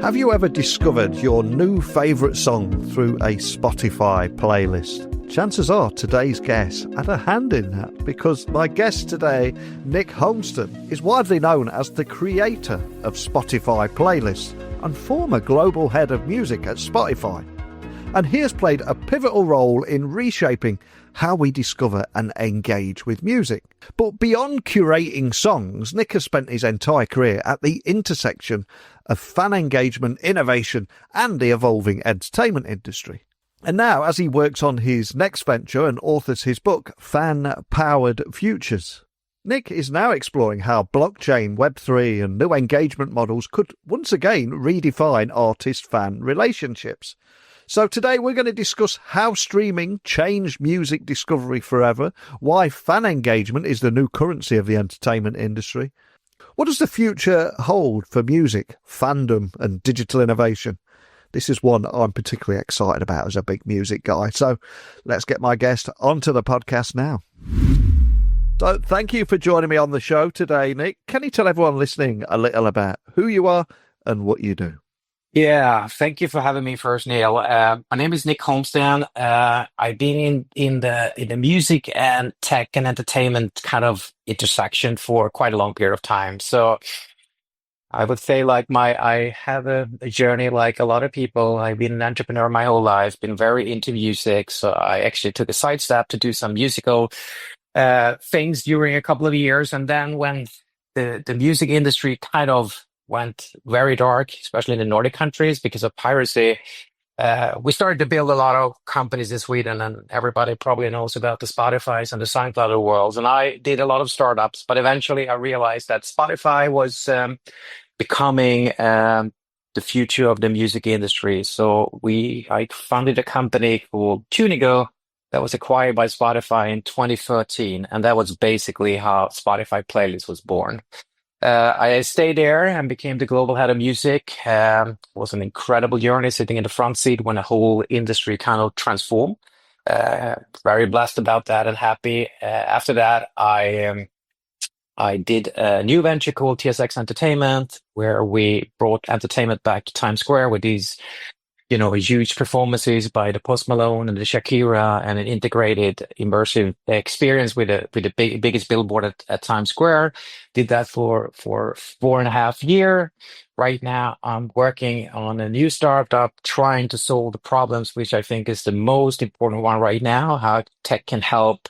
Have you ever discovered your new favourite song through a Spotify playlist? Chances are today's guest had a hand in that, because my guest today, Nick Holmston, is widely known as the creator of Spotify playlists and former global head of music at Spotify. And he has played a pivotal role in reshaping how we discover and engage with music. But beyond curating songs, Nick has spent his entire career at the intersection of fan engagement, innovation, and the evolving entertainment industry. And now, as he works on his next venture and authors his book, Fan-Powered Futures, Nick is now exploring how blockchain, Web3 and new engagement models could once again redefine artist-fan relationships. So today we're going to discuss how streaming changed music discovery forever, why fan engagement is the new currency of the entertainment industry. What does the future hold for music, fandom and digital innovation? This is one I'm particularly excited about as a big music guy. So let's get my guest onto the podcast now. So thank you for joining me on the show today, Nick. Can you tell everyone listening a little about who you are and what you do? Yeah, thank you for having me first, Neil. My name is Nick Holmston. I've been in the music and tech and entertainment kind of intersection for quite a long period of time. So I would say I have a journey like a lot of people. I've been an entrepreneur my whole life, been very into music. So I actually took a side step to do some musical things during a couple of years. And then when the music industry kind of went very dark, especially in the Nordic countries because of piracy, we started to build a lot of companies in Sweden, and everybody probably knows about the Spotifys and the SoundCloud of the world. And I did a lot of startups, but eventually I realized that Spotify was becoming the future of the music industry. So I founded a company called Tunigo that was acquired by Spotify in 2013, and that was basically how Spotify Playlist was born. I stayed there and became the global head of music. It was an incredible journey sitting in the front seat when the whole industry kind of transformed. Very blessed about that and happy. After that, I did a new venture called TSX Entertainment, where we brought entertainment back to Times Square with these huge performances by the Post Malone and the Shakira, and an integrated immersive experience with the biggest billboard at Times Square. Did that for 4.5 years. Right now, I'm working on a new startup trying to solve the problems, which I think is the most important one right now, how tech can help,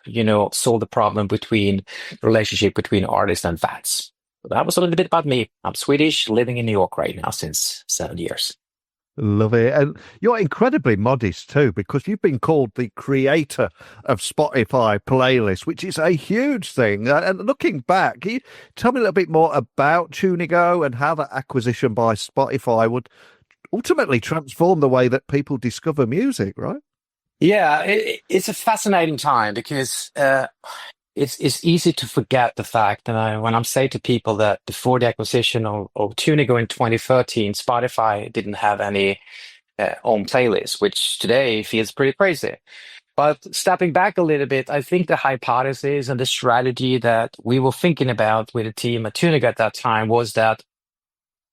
solve the problem between relationship between artists and fans. So that was a little bit about me. I'm Swedish, living in New York right now since 7 years. Love it. And you're incredibly modest too, because you've been called the creator of Spotify Playlist, which is a huge thing. And looking back, can you tell me a little bit more about Tunigo and how that acquisition by Spotify would ultimately transform the way that people discover music, right? Yeah, it's a fascinating time because it's easy to forget the fact that when I'm saying to people that before the acquisition of Tunigo in 2013, Spotify didn't have any own playlists, which today feels pretty crazy. But stepping back a little bit, I think the hypothesis and the strategy that we were thinking about with the team at Tunigo at that time was that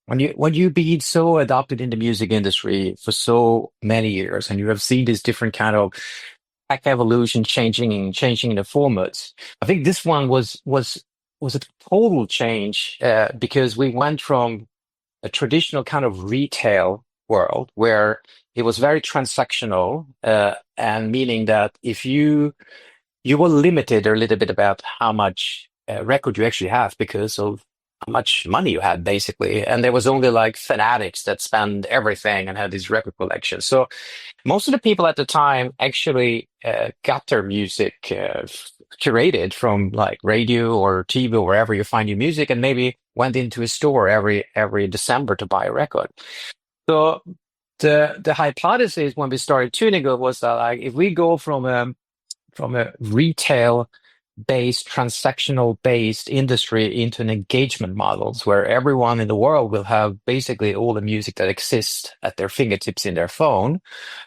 when you been so adopted in the music industry for so many years, and you have seen this different kind of tech evolution changing the formats. I think this one was a total change because we went from a traditional kind of retail world where it was very transactional, and meaning that if you were limited a little bit about how much record you actually have because of how much money you had, basically. And there was only like fanatics that spent everything and had these record collections. So most of the people at the time actually got their music curated from like radio or TV or wherever you find your music, and maybe went into a store every December to buy a record. So the hypothesis when we started Tunigo was that like if we go from a retail based, transactional based industry into an engagement models where everyone in the world will have basically all the music that exists at their fingertips in their phone,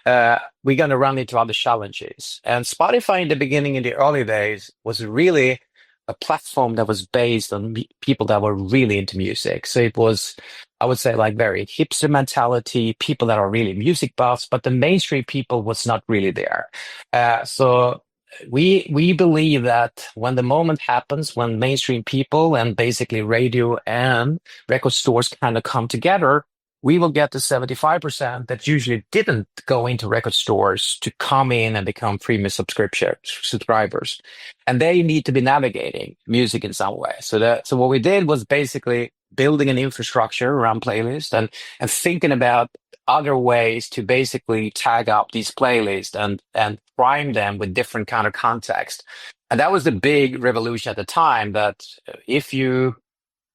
we're going to run into other challenges. And Spotify in the beginning, in the early days, was really a platform that was based on people that were really into music. So it was I would say like very hipster mentality, people that are really music buffs, but the mainstream people was not really there. So we believe that when the moment happens, when mainstream people and basically radio and record stores kind of come together, we will get the 75% that usually didn't go into record stores to come in and become premium subscribers. And they need to be navigating music in some way. So what we did was basically building an infrastructure around playlists and thinking about other ways to basically tag up these playlists and prime them with different kind of context. And that was the big revolution at the time, that if you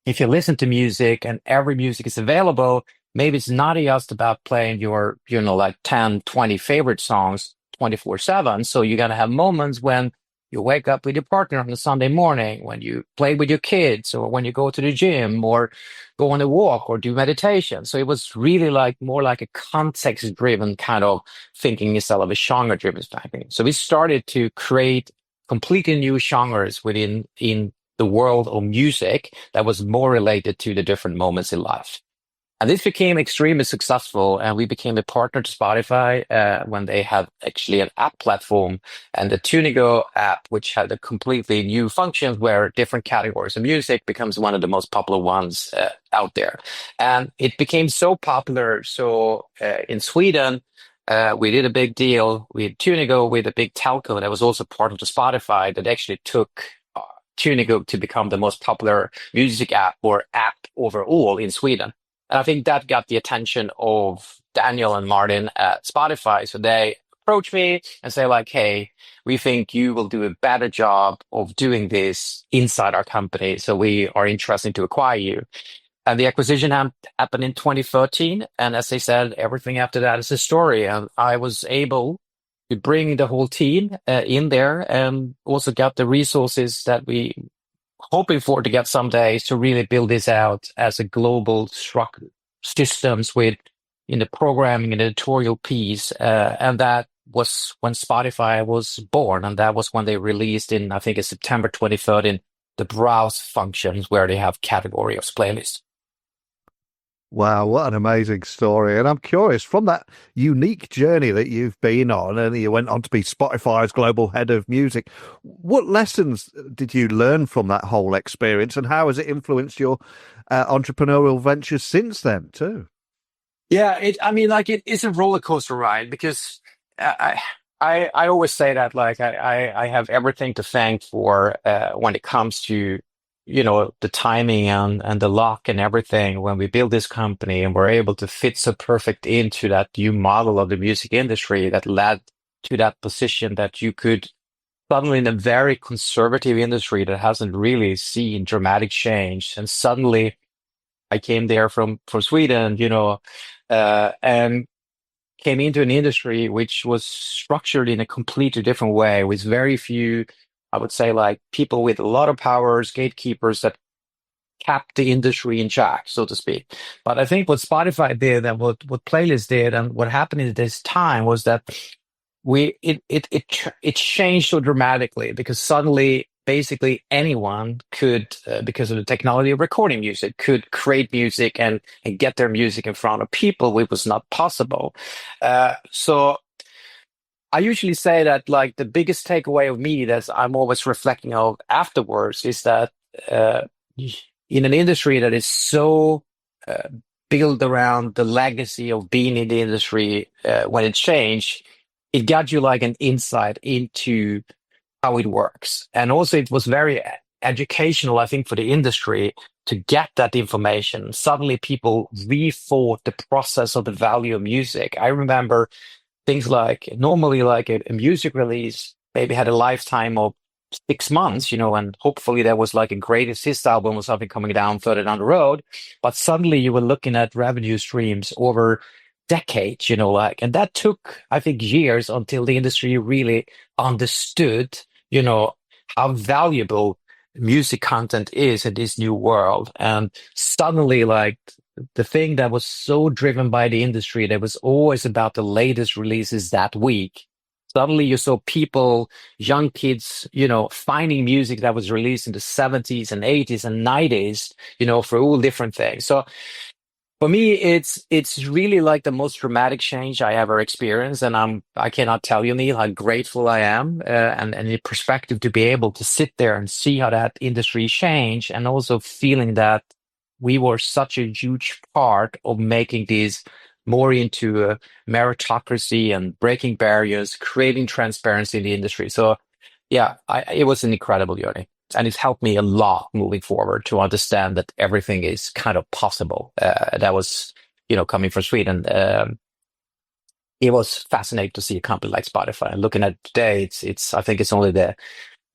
listen to music and every music is available, maybe it's not just about playing your, like 10, 20 favorite songs 24/7. So you're going to have moments when you wake up with your partner on a Sunday morning, when you play with your kids, or when you go to the gym or go on a walk or do meditation. So it was really like more like a context driven kind of thinking instead of a genre driven thinking. So we started to create completely new genres in the world of music that was more related to the different moments in life. And this became extremely successful, and we became a partner to Spotify when they had actually an app platform and the Tunigo app, which had a completely new function where different categories of music becomes one of the most popular ones out there. And it became so popular. So in Sweden, we did a big deal with Tunigo, with a big telco that was also part of the Spotify, that actually took Tunigo to become the most popular music app or app overall in Sweden. And I think that got the attention of Daniel and Martin at Spotify. So they approached me and say like, hey, we think you will do a better job of doing this inside our company. So we are interested to acquire you. And the acquisition happened in 2013. And as I said, everything after that is a story. And I was able to bring the whole team in there, and also got the resources that we hoping for to get someday, to really build this out as a global systems with in the programming and editorial piece. And that was when Spotify was born. And that was when they released in, I think it's September 2013, the browse functions where they have category of playlists. Wow, what an amazing story. And I'm curious, from that unique journey that you've been on, and you went on to be Spotify's global head of music, what lessons did you learn from that whole experience, and how has it influenced your entrepreneurial ventures since then, too? Yeah, it's a roller coaster ride, because I always say that like I have everything to thank for when it comes to the timing and the luck and everything when we build this company and we're able to fit so perfect into that new model of the music industry that led to that position, that you could suddenly, in a very conservative industry that hasn't really seen dramatic change, and suddenly I came there from Sweden, and came into an industry which was structured in a completely different way, with very few, I would say, like people with a lot of powers, gatekeepers that kept the industry in check, so to speak. But I think what Spotify did, and what Playlist did, and what happened at this time was that it changed so dramatically, because suddenly basically anyone could, because of the technology of recording music, could create music and get their music in front of people, which was not possible. So I usually say that like the biggest takeaway of me that I'm always reflecting of afterwards is that in an industry that is so built around the legacy of being in the industry, when it changed, it got you like an insight into how it works. And also it was very educational, I think, for the industry to get that information. Suddenly people rethought the process of the value of music. I remember things like normally like a music release maybe had a lifetime of 6 months, and hopefully there was like a greatest hits album or something coming down further down the road. But suddenly you were looking at revenue streams over decades, and that took, I think, years until the industry really understood, how valuable music content is in this new world. And suddenly, like, the thing that was so driven by the industry that was always about the latest releases that week. Suddenly you saw people, young kids, finding music that was released in the 70s and 80s and 90s, for all different things. So For me, it's really like the most dramatic change I ever experienced, and I cannot tell you, Neil, how grateful I am, and the perspective to be able to sit there and see how that industry changed, and also feeling that we were such a huge part of making these more into a meritocracy and breaking barriers, creating transparency in the industry. So yeah, it was an incredible journey. And it's helped me a lot moving forward to understand that everything is kind of possible. That was, coming from Sweden. It was fascinating to see a company like Spotify. And looking at today, I think it's only the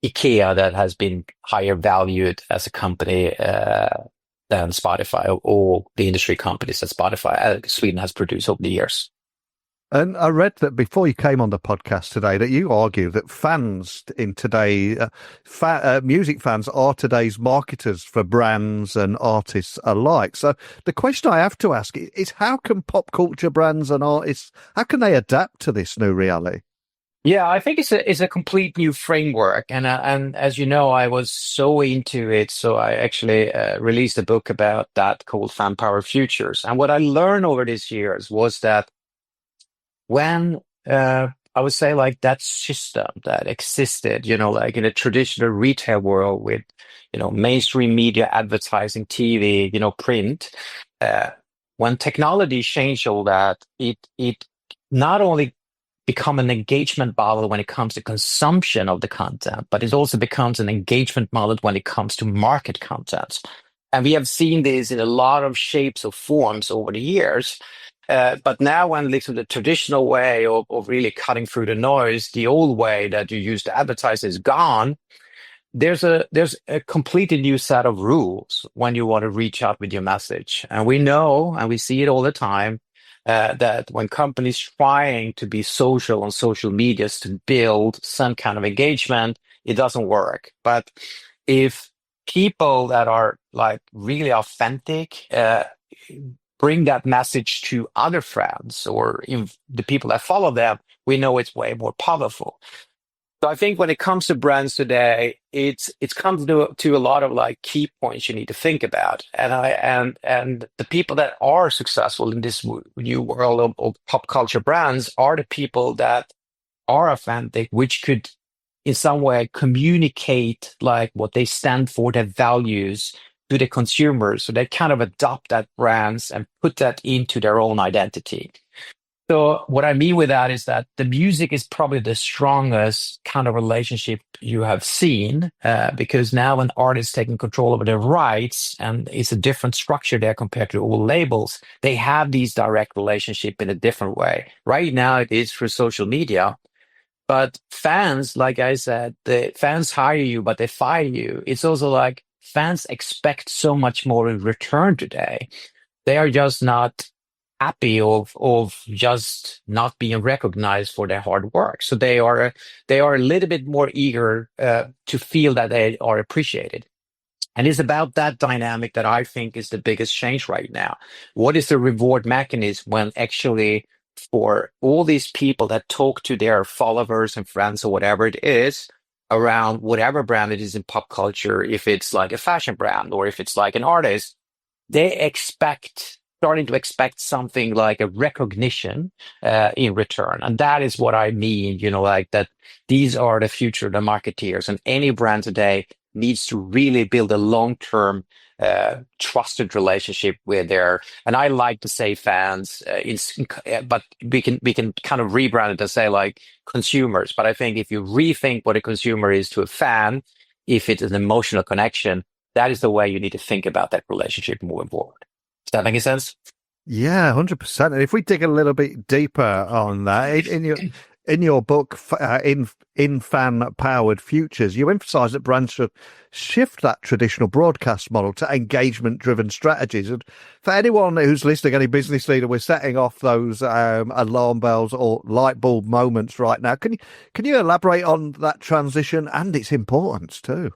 IKEA that has been higher valued as a company than Spotify, or all the industry companies that Sweden has produced over the years. And I read that before you came on the podcast today that you argue that fans in today, music fans are today's marketers for brands and artists alike. So the question I have to ask is how can pop culture brands and artists, how can they adapt to this new reality? Yeah, I think it's a complete new framework, and as you know, I was so into it, so I actually released a book about that called Fan Power Futures. And what I learned over these years was that when I would say like that system that existed, like in a traditional retail world with, mainstream media, advertising, TV, print, when technology changed all that, it not only become an engagement model when it comes to consumption of the content, but it also becomes an engagement model when it comes to market content. And we have seen this in a lot of shapes or forms over the years. But now when it's the traditional way of really cutting through the noise, the old way that you used to advertise is gone. There's a completely new set of rules when you want to reach out with your message. And we know, and we see it all the time, that when companies trying to be social on social medias to build some kind of engagement, it doesn't work. But if people that are like really authentic, bring that message to other friends or the people that follow them, we know it's way more powerful. So I think when it comes to brands today, it's comes to a lot of like key points you need to think about. And the people that are successful in this new world of pop culture brands are the people that are authentic, which could in some way communicate like what they stand for, their values to the consumers. So they kind of adopt that brands and put that into their own identity. So what I mean with that is that the music is probably the strongest kind of relationship you have seen, because now when artists taking control over their rights, and it's a different structure there compared to all labels, they have these direct relationship in a different way. Right now it is through social media, but fans, like I said, the fans hire you, but they fire you. It's also like fans expect so much more in return today. They are just not happy of just not being recognized for their hard work. So they are a little bit more eager to feel that they are appreciated. And it's about that dynamic that I think is the biggest change right now. What is the reward mechanism when actually for all these people that talk to their followers and friends or whatever it is around whatever brand it is in pop culture, if it's like a fashion brand or if it's like an artist, they starting to expect something like a recognition in return. And that is what I mean, like that these are the future of the marketeers, and any brand today needs to really build a long-term trusted relationship with and I like to say fans, but we can kind of rebrand it and say like consumers. But I think if you rethink what a consumer is to a fan, if it's an emotional connection, that is the way you need to think about that relationship moving forward. Does that make any sense? Yeah, 100%. And if we dig a little bit deeper on that, in your book, in fan powered futures, you emphasize that brands should shift that traditional broadcast model to engagement driven strategies. And for anyone who's listening, any business leader, we're setting off those alarm bells or light bulb moments right now. Can you elaborate on that transition and its importance too?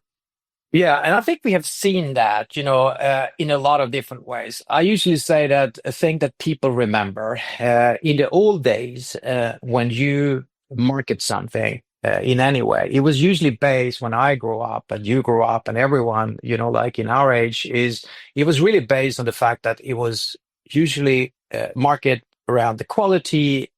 Yeah, and I think we have seen that, in a lot of different ways. I usually say that a thing that people remember in the old days, when you market something in any way, it was usually based when I grew up and you grew up and everyone, like in our age, it was really based on the fact that it was usually market around the quality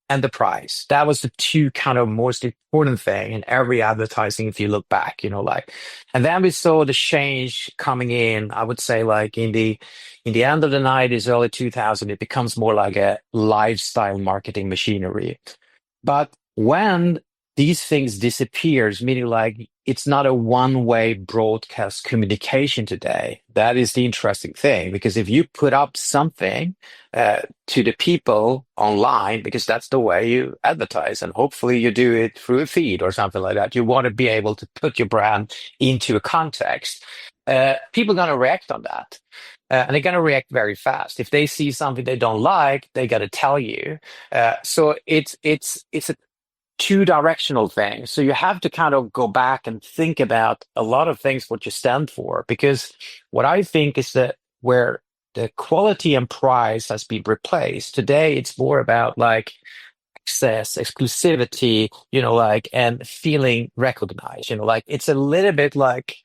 and the price. That was the two kind of most important thing in every advertising if you look back, like. And then we saw the change coming in, I would say like in the end of the 90s, early 2000, it becomes more like a lifestyle marketing machinery. But when these things disappears, meaning like it's not a one-way broadcast communication today. That is the interesting thing, because if you put up something to the people online, because that's the way you advertise, and hopefully you do it through a feed or something like that. You want to be able to put your brand into a context. People are going to react on that. And they're going to react very fast. If they see something they don't like, they got to tell you. So it's a two-directional thing. So you have to kind of go back and think about a lot of things what you stand for, because what I think is that where the quality and price has been replaced today, it's more about like access, exclusivity, like, and feeling recognized, like it's a little bit like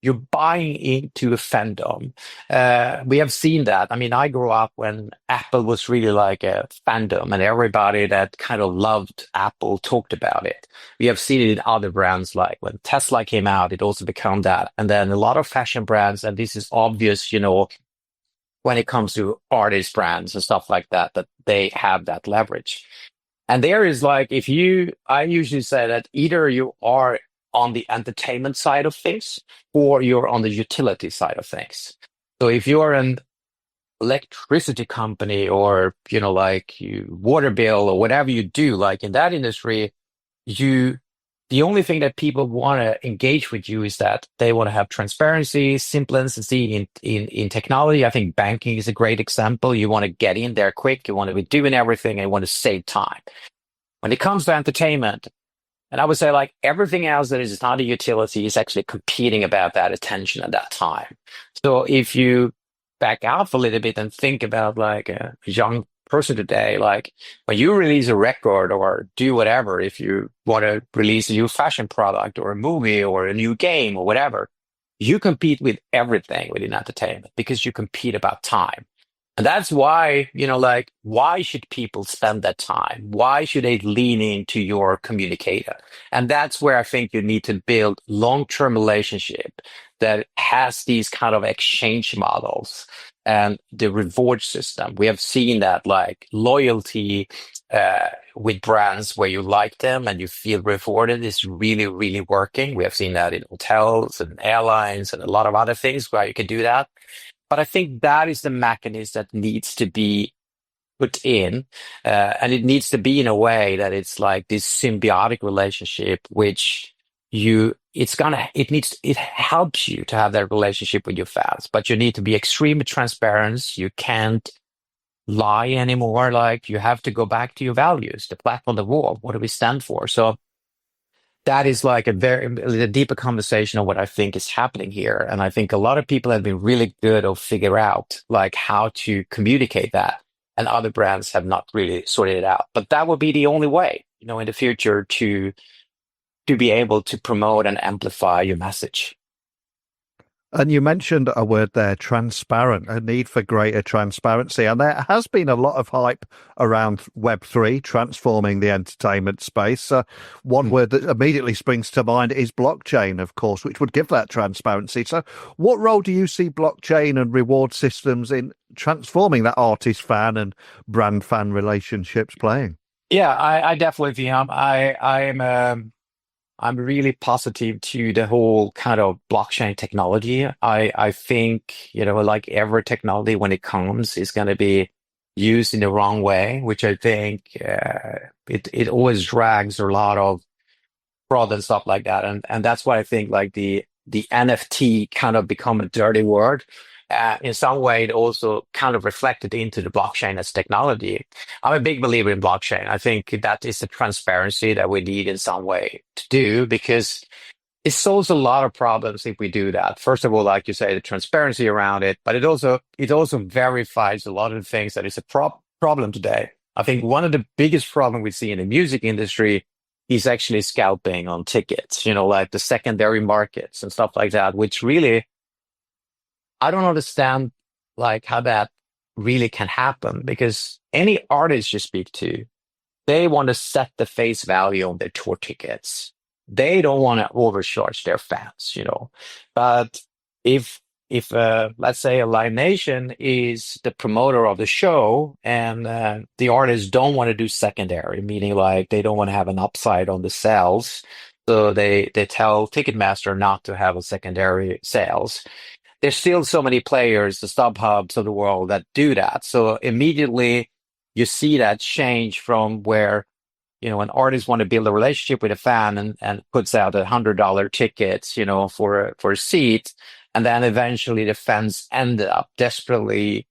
you're buying into a fandom. We have seen that. I mean, I grew up when Apple was really like a fandom, and everybody that kind of loved Apple talked about it. We have seen it in other brands, like when Tesla came out, it also became that. And then a lot of fashion brands, and this is obvious, when it comes to artist brands and stuff like that, that they have that leverage. And there is like, I usually say that either you are on the entertainment side of things or you're on the utility side of things. So if you're an electricity company or, like water bill or whatever you do, like in that industry, the only thing that people want to engage with you is that they want to have transparency, simplicity in technology. I think banking is a great example. You want to get in there quick. You want to be doing everything and you want to save time. When it comes to entertainment, and I would say like everything else that is not a utility is actually competing about that attention at that time. So if you back out a little bit and think about like a young person today, like when you release a record or do whatever, if you want to release a new fashion product or a movie or a new game or whatever, you compete with everything within entertainment because you compete about time. And that's why, like, why should people spend that time? Why should they lean into your communicator? And that's where I think you need to build long-term relationship that has these kind of exchange models and the reward system. We have seen that like loyalty with brands where you like them and you feel rewarded is really, really working. We have seen that in hotels and airlines and a lot of other things where you can do that. But I think that is the mechanism that needs to be put in, and it needs to be in a way that it's like this symbiotic relationship, which it helps you to have that relationship with your fans, but you need to be extremely transparent. You can't lie anymore. Like you have to go back to your values, the plaque on the wall. What do we stand for? So that is like a deeper conversation of what I think is happening here. And I think a lot of people have been really good at figure out like how to communicate that. And other brands have not really sorted it out. But that would be the only way, in the future to be able to promote and amplify your message. And you mentioned a word there, transparent, a need for greater transparency. And there has been a lot of hype around Web3 transforming the entertainment space. One word that immediately springs to mind is blockchain, of course, which would give that transparency. So what role do you see blockchain and reward systems in transforming that artist fan and brand fan relationships playing? Yeah, I definitely think I'm really positive to the whole kind of blockchain technology. I think, like every technology when it comes is going to be used in the wrong way, which I think it always drags a lot of fraud and stuff like that. And that's why I think like the NFT kind of become a dirty word. In some way, it also kind of reflected into the blockchain as technology. I'm a big believer in blockchain. I think that is the transparency that we need in some way to do, because it solves a lot of problems if we do that. First of all, like you say, the transparency around it, but it also verifies a lot of the things that is a problem today. I think one of the biggest problems we see in the music industry is actually scalping on tickets, like the secondary markets and stuff like that, which really, I don't understand like how that really can happen because any artist you speak to, they want to set the face value on their tour tickets. They don't want to overcharge their fans, But if let's say a Live Nation is the promoter of the show and the artists don't want to do secondary, meaning like they don't want to have an upside on the sales, so they tell Ticketmaster not to have a secondary sales. There's still so many players, the StubHubs of the world, that do that. So immediately you see that change from where, an artist want to build a relationship with a fan and puts out $100 tickets, for a seat. And then eventually the fans end up desperately,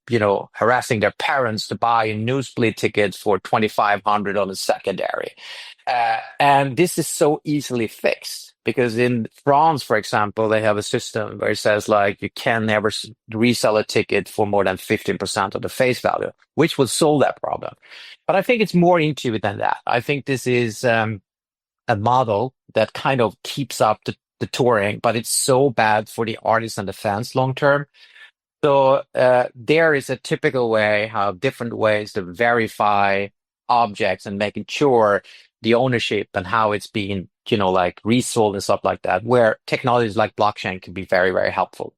harassing their parents to buy a nosebleed ticket for 2,500 on a secondary. And this is so easily fixed because in France, for example, they have a system where it says like you can never resell a ticket for more than 15% of the face value, which will solve that problem. But I think it's more into it than that. I think this is a model that kind of keeps up the touring, but it's so bad for the artists and the fans long term. So there is a typical way, how different ways to verify objects and making sure the ownership and how it's being, like resold and stuff like that, where technologies like blockchain can be very, very helpful.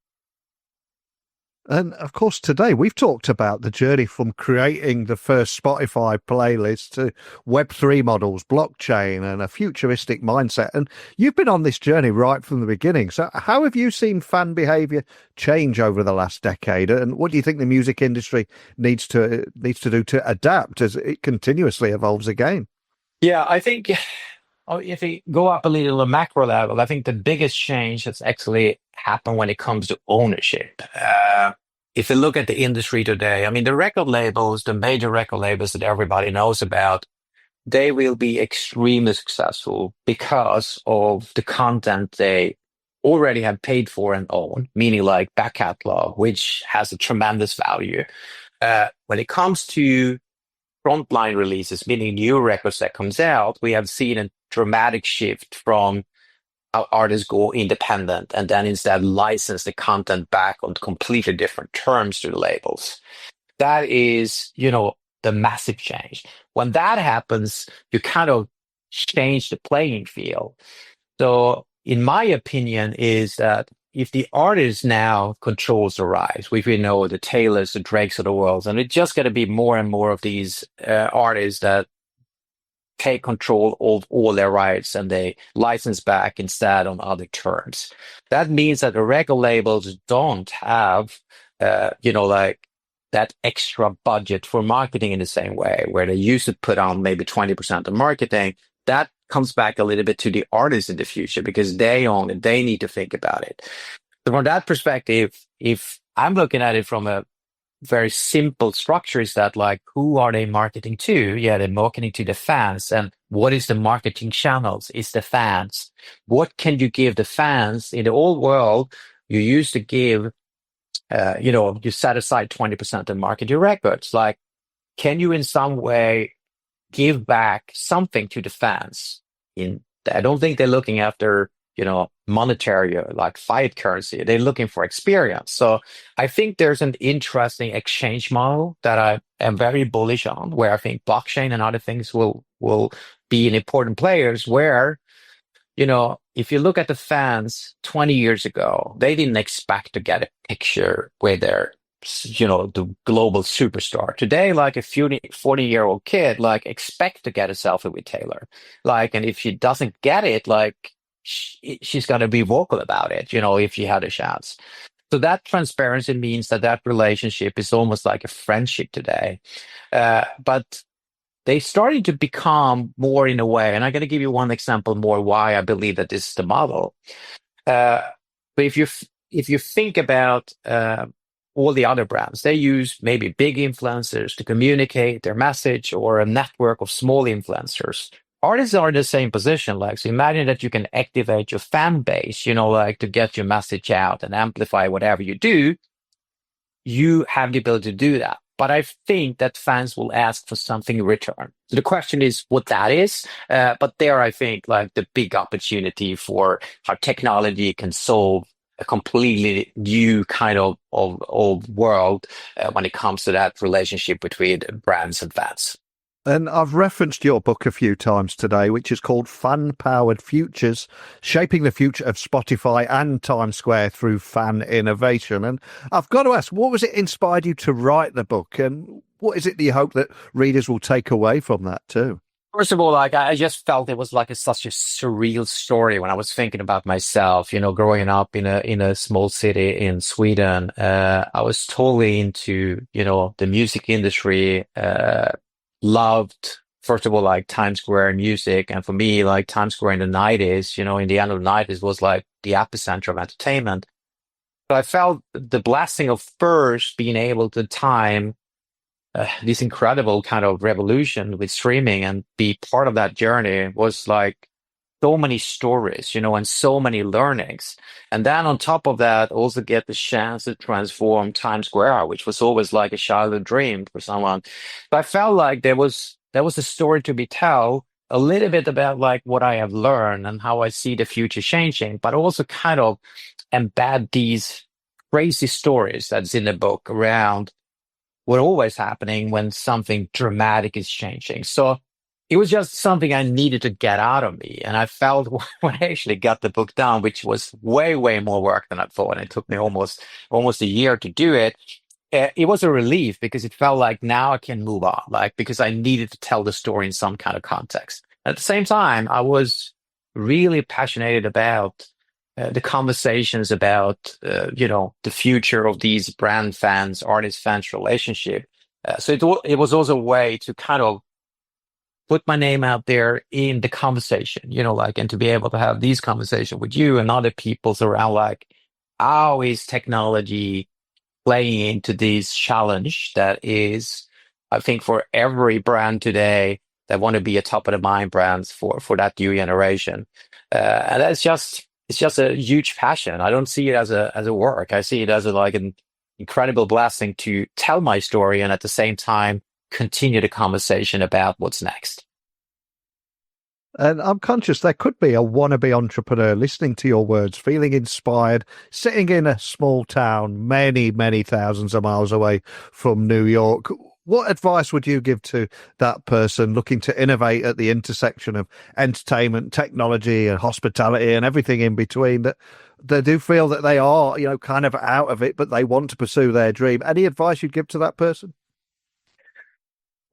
And of course, today we've talked about the journey from creating the first Spotify playlist to Web3 models, blockchain, and a futuristic mindset. And you've been on this journey right from the beginning. So how have you seen fan behavior change over the last decade? And what do you think the music industry needs to do to adapt as it continuously evolves again? Yeah, I think if we go up a little the macro level, I think the biggest change that's actually happened when it comes to ownership. If you look at the industry today, I mean, the record labels, the major record labels that everybody knows about, they will be extremely successful because of the content they already have paid for and own, meaning like back catalog, which has a tremendous value. When it comes to frontline releases, meaning new records that comes out, we have seen a dramatic shift from how artists go independent and then instead license the content back on completely different terms to the labels. That is, the massive change. When that happens, you kind of change the playing field. So in my opinion is that if the artist now controls the rights, we know the Taylors, the Drakes of the world, and it's just going to be more and more of these artists that take control of all their rights and they license back instead on other terms. That means that the record labels don't have, like that extra budget for marketing in the same way, where they used to put on maybe 20% of marketing. That comes back a little bit to the artists in the future because they own it. They need to think about it. So from that perspective, if I'm looking at it from a very simple structure, is that like, who are they marketing to? Yeah, they're marketing to the fans. And what is the marketing channels? It's the fans. What can you give the fans in the old world? You used to give, you set aside 20% to market your records. Like, can you in some way give back something to the fans? I don't think they're looking after, monetary like fiat currency. They're looking for experience. So I think there's an interesting exchange model that I am very bullish on, where I think blockchain and other things will be an important players where, if you look at the fans 20 years ago, they didn't expect to get a picture with their, the global superstar. Today, like a 40-year-old kid, like expect to get a selfie with Taylor. Like, and if she doesn't get it, like she's going to be vocal about it, if she had a chance. So that transparency means that relationship is almost like a friendship today. But they started to become more in a way, and I'm going to give you one example more why I believe that this is the model. But if you think about all the other brands, they use maybe big influencers to communicate their message or a network of small influencers. Artists are in the same position. Like, so imagine that you can activate your fan base, like to get your message out and amplify whatever you do. You have the ability to do that. But I think that fans will ask for something in return. So the question is what that is. But there, I think like the big opportunity for how technology can solve a completely new kind of world when it comes to that relationship between brands and fans. And I've referenced your book a few times today, which is called Fan Powered Futures, Shaping the Future of Spotify and Times Square Through Fan Innovation. And I've got to ask, what was it inspired you to write the book? And what is it that you hope that readers will take away from that too? First of all, like I just felt it was like such a surreal story when I was thinking about myself, growing up in a small city in Sweden. I was totally into, the music industry, loved, first of all, like Times Square music. And for me, like Times Square in the 90s, in the end of the 90s was like the epicenter of entertainment. So I felt the blessing of first being able to time this incredible kind of revolution with streaming and be part of that journey was like so many stories, and so many learnings. And then on top of that, also get the chance to transform Times Square, which was always like a childhood dream for someone. But I felt like there was a story to be told, a little bit about like what I have learned and how I see the future changing, but also kind of embed these crazy stories that's in the book around what always happening when something dramatic is changing. So it was just something I needed to get out of me. And I felt when I actually got the book done, which was way, way more work than I thought, and it took me almost a year to do it. It was a relief because it felt like now I can move on, like because I needed to tell the story in some kind of context. At the same time, I was really passionate about the conversations about the future of these brand fans, artist fans relationship. So it was also a way to kind of put my name out there in the conversation, and to be able to have these conversations with you and other peoples around, like, how is technology playing into this challenge that is, I think, for every brand today that want to be a top of the mind brands for that new generation. And it's just a huge passion. I don't see it as a work. I see it as like an incredible blessing to tell my story and at the same time continue the conversation about what's next. And I'm conscious there could be a wannabe entrepreneur listening to your words, feeling inspired, sitting in a small town many, many thousands of miles away from New York. What advice would you give to that person looking to innovate at the intersection of entertainment, technology, and hospitality and everything in between, that they do feel that they are, kind of out of it, but they want to pursue their dream? Any advice you'd give to that person?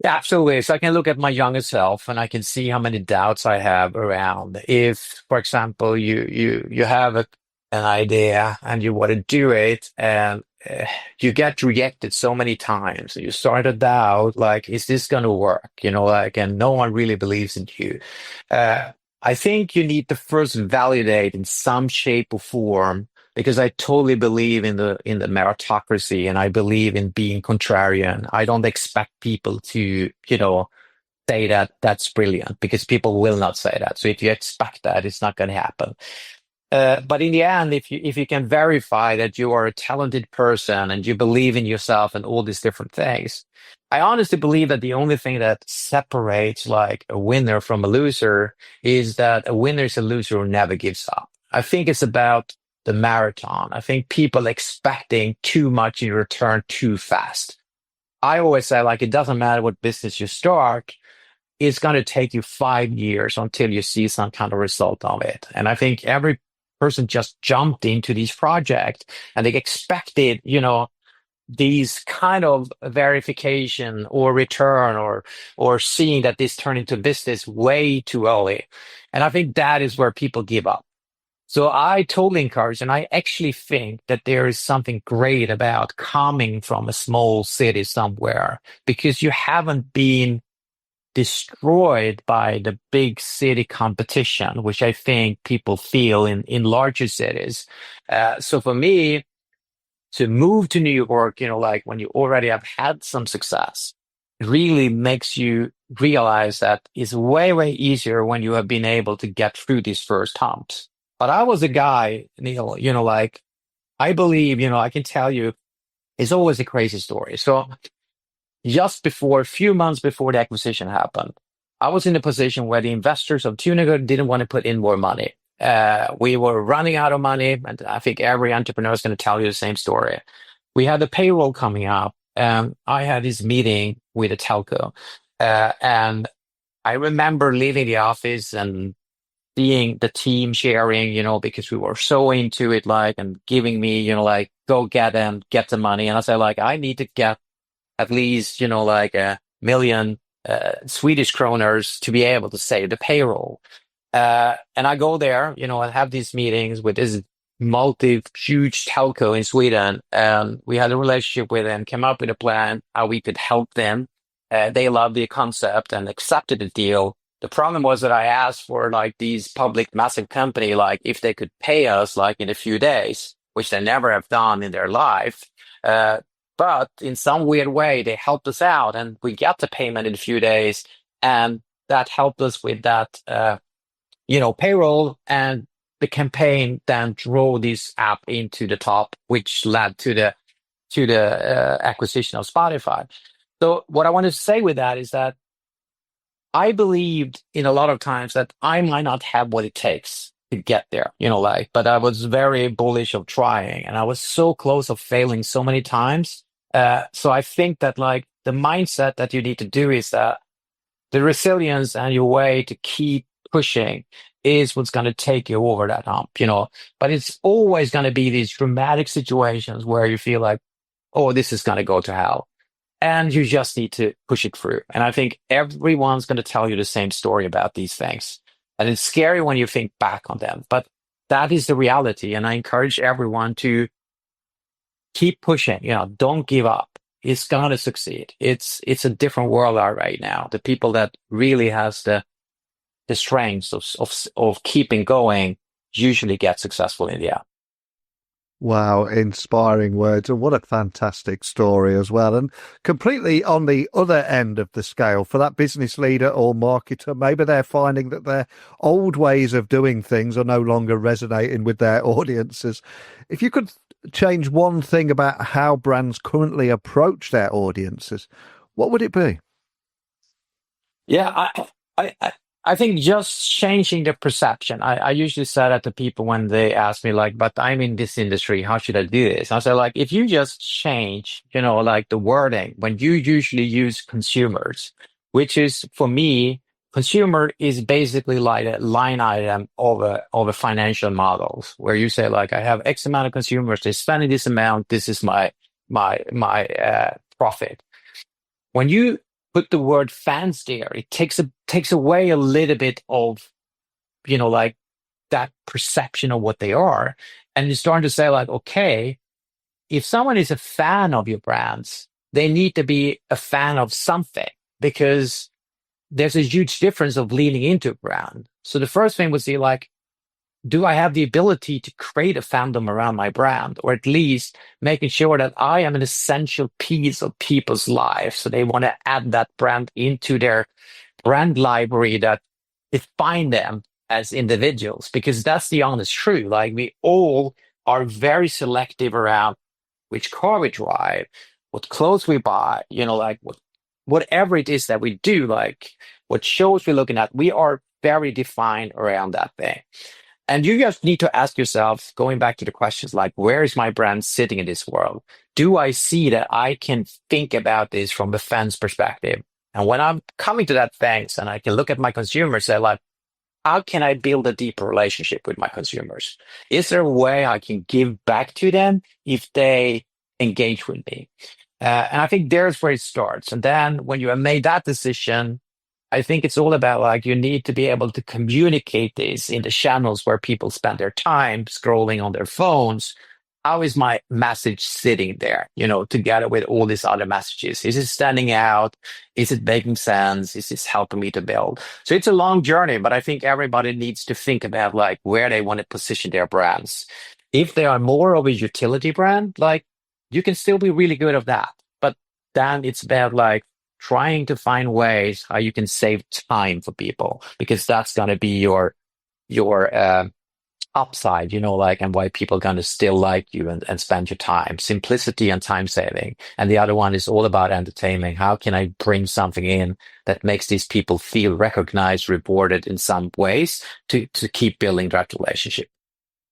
Yeah, absolutely. So I can look at my younger self and I can see how many doubts I have around if, for example, you have an idea and you want to do it and you get rejected so many times. You start to doubt, like, is this going to work? And no one really believes in you. I think you need to first validate in some shape or form because I totally believe in the meritocracy and I believe in being contrarian. I don't expect people to, say that that's brilliant because people will not say that. So if you expect that, it's not going to happen. But in the end, if you can verify that you are a talented person and you believe in yourself and all these different things, I honestly believe that the only thing that separates like a winner from a loser is that a winner is a loser who never gives up. I think it's about the marathon. I think people expecting too much in return too fast. I always say, like, it doesn't matter what business you start, it's going to take you 5 years until you see some kind of result of it. And I think every person just jumped into these projects and they expected, these kind of verification or return or seeing that this turned into business way too early. And I think that is where people give up. So I totally encourage, and I actually think that there is something great about coming from a small city somewhere because you haven't been destroyed by the big city competition, which I think people feel in larger cities. So for me, to move to New York, like when you already have had some success, really makes you realize that it's way, way easier when you have been able to get through these first humps. But I was a guy, Neil, like I believe, I can tell you, it's always a crazy story. So just before, a few months before the acquisition happened, I was in a position where the investors of Tuniga didn't want to put in more money. We were running out of money, and I think every entrepreneur is going to tell you the same story. We had the payroll coming up, and I had this meeting with a telco, and I remember leaving the office and seeing the team sharing, because we were so into it, like, and giving me, like, go get them, get the money. And I said, like, I need to get at least, like 1 million Swedish kroners to be able to save the payroll. And I go there, and have these meetings with this huge telco in Sweden. And we had a relationship with them, came up with a plan how we could help them. They loved the concept and accepted the deal. The problem was that I asked for like these public massive company, like if they could pay us like in a few days, which they never have done in their life. But in some weird way, they helped us out and we got the payment in a few days. And that helped us with that, payroll, and the campaign then drove this app into the top, which led to the acquisition of Spotify. So what I wanted to say with that is that I believed in a lot of times that I might not have what it takes to get there, but I was very bullish of trying, and I was so close of failing so many times. So I think that like the mindset that you need to do is that the resilience and your way to keep pushing is what's going to take you over that hump, but it's always going to be these dramatic situations where you feel like, oh, this is going to go to hell. And you just need to push it through. And I think everyone's going to tell you the same story about these things. And it's scary when you think back on them, but that is the reality. And I encourage everyone to keep pushing, don't give up. It's going to succeed. It's a different world out right now. The people that really has the strengths of keeping going usually get successful in the end. Wow, inspiring words, and what a fantastic story as well. And completely on the other end of the scale, for that business leader or marketer, maybe they're finding that their old ways of doing things are no longer resonating with their audiences. If you could change one thing about how brands currently approach their audiences, what would it be? Yeah, I think just changing the perception. I usually say that to people when they ask me, like, but I'm in this industry, how should I do this? I say, like, if you just change, like the wording, when you usually use consumers, which is for me, consumer is basically like a line item of a financial models where you say, like, I have X amount of consumers, they're spending this amount, this is my profit. When you put the word fans there, it takes away a little bit of, like that perception of what they are. And you're starting to say like, okay, if someone is a fan of your brands, they need to be a fan of something, because there's a huge difference of leaning into a brand. So the first thing was see like, do I have the ability to create a fandom around my brand, or at least making sure that I am an essential piece of people's lives? So they want to add that brand into their brand library that define them as individuals, because that's the honest truth. Like we all are very selective around which car we drive, what clothes we buy, like whatever it is that we do, like what shows we're looking at, we are very defined around that thing. And you just need to ask yourself, going back to the questions like, where is my brand sitting in this world? Do I see that I can think about this from a fan's perspective? And when I'm coming to that thanks, and I can look at my consumers, say like, how can I build a deeper relationship with my consumers? Is there a way I can give back to them if they engage with me? And I think there's where it starts. And then when you have made that decision, I think it's all about like you need to be able to communicate this in the channels where people spend their time scrolling on their phones. How is my message sitting there, together with all these other messages? Is it standing out? Is it making sense? Is this helping me to build? So it's a long journey, but I think everybody needs to think about like where they want to position their brands. If they are more of a utility brand, like you can still be really good at that. But then it's about like trying to find ways how you can save time for people, because that's going to be your upside, like, and why people are going to still like you and spend your time. Simplicity and time saving. And the other one is all about entertainment. How can I bring something in that makes these people feel recognized, rewarded in some ways to keep building that relationship?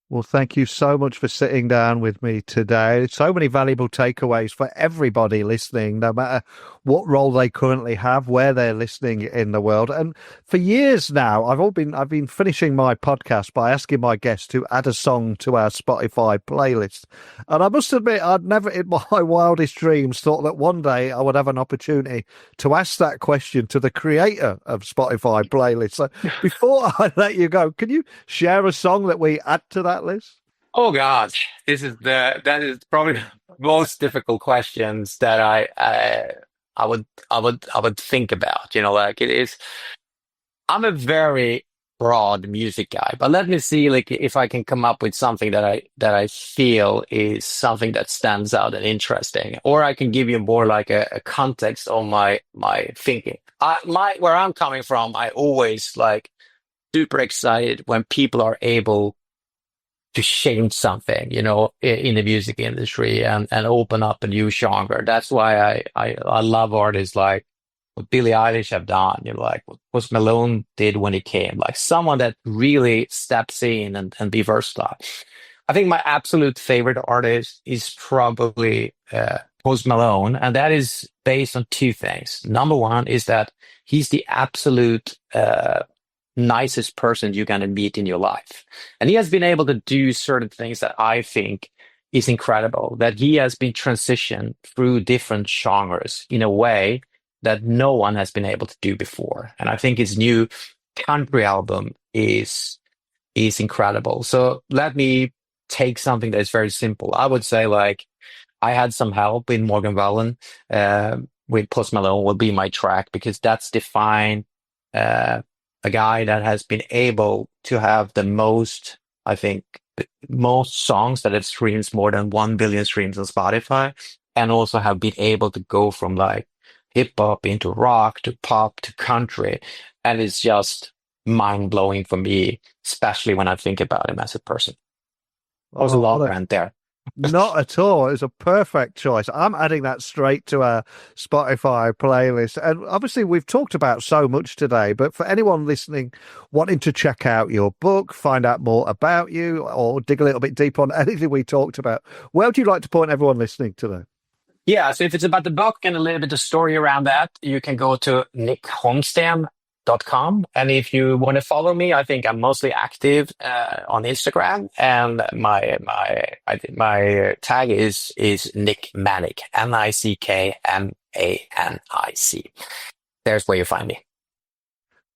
Well, thank you so much for sitting down with me today. So many valuable takeaways for everybody listening, no matter what role they currently have, where they're listening in the world. And for years now, I've been finishing my podcast by asking my guests to add a song to our Spotify playlist. And I must admit, I'd never in my wildest dreams thought that one day I would have an opportunity to ask that question to the creator of Spotify playlists. So before I let you go, can you share a song that we add to that list? Oh God, that is probably the most difficult questions that I would think about. Like it is. I'm a very broad music guy, but let me see, like, if I can come up with something that I feel is something that stands out and interesting, or I can give you more like a context on my thinking. Where I'm coming from, I always like super excited when people are able to change something, in the music industry and open up a new genre. That's why I love artists like what Billie Eilish have done, like what Post Malone did when he came, like someone that really steps in and be versatile. I think my absolute favorite artist is probably Post Malone, and that is based on two things. Number one is that he's the absolute nicest person you're going to meet in your life. And he has been able to do certain things that I think is incredible, that he has been transitioned through different genres in a way that no one has been able to do before. And I think his new country album is incredible. So let me take something that is very simple. I would say, like, I had some help in Morgan Wallen with Post Malone will be my track, because that's defined a guy that has been able to have the most, I think, most songs that have streams more than 1 billion streams on Spotify, and also have been able to go from like hip hop into rock to pop to country. And it's just mind blowing for me, especially when I think about him as a person. I was a long rant there. Not at all. It was a perfect choice. I'm adding that straight to our Spotify playlist. And obviously, we've talked about so much today, but for anyone listening wanting to check out your book, find out more about you, or dig a little bit deeper on anything we talked about, where would you like to point everyone listening today? Yeah, so if it's about the book and a little bit of story around that, you can go to nickholmsten.com. And if you want to follow me, I think I'm mostly active on Instagram, and my tag is Nick Manic, NickManic. There's where you find me.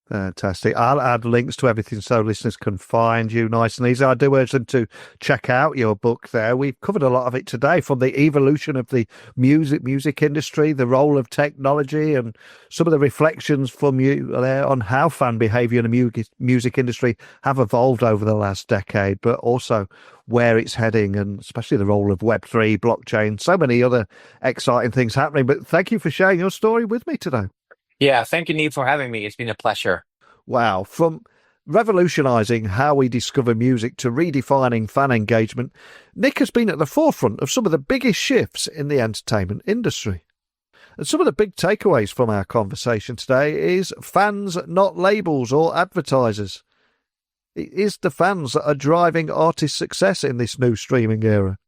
Fantastic. I'll add links to everything so listeners can find you nice and easy. I do urge them to check out your book there. We've covered a lot of it today, from the evolution of the music industry, the role of technology, and some of the reflections from you there on how fan behaviour in the music industry have evolved over the last decade, but also where it's heading, and especially the role of Web3, blockchain, so many other exciting things happening. But thank you for sharing your story with me today. Yeah, thank you, Neil, for having me. It's been a pleasure. Wow. From revolutionising how we discover music to redefining fan engagement, Nick has been at the forefront of some of the biggest shifts in the entertainment industry. And some of the big takeaways from our conversation today is fans, not labels or advertisers. It is the fans that are driving artist success in this new streaming era.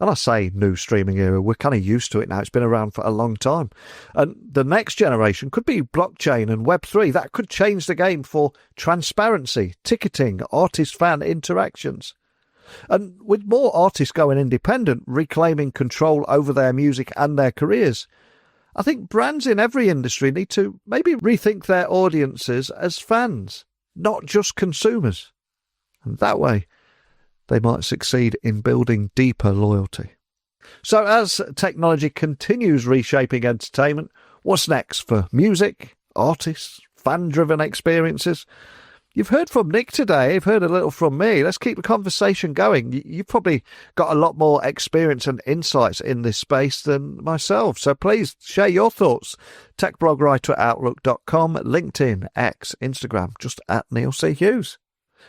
And I say new streaming era, we're kind of used to it now. It's been around for a long time. And the next generation could be blockchain and Web3. That could change the game for transparency, ticketing, artist-fan interactions. And with more artists going independent, reclaiming control over their music and their careers, I think brands in every industry need to maybe rethink their audiences as fans, not just consumers. And that way, they might succeed in building deeper loyalty. So as technology continues reshaping entertainment, what's next for music, artists, fan-driven experiences? You've heard from Nick today. You've heard a little from me. Let's keep the conversation going. You've probably got a lot more experience and insights in this space than myself. So please share your thoughts. Techblogwriter@outlook.com, LinkedIn, X, Instagram, just @Neil C. Hughes.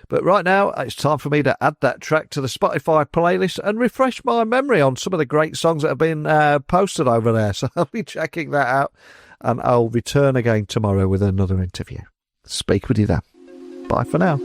But right now, it's time for me to add that track to the Spotify playlist and refresh my memory on some of the great songs that have been posted over there. So I'll be checking that out, and I'll return again tomorrow with another interview. Speak with you then. Bye for now.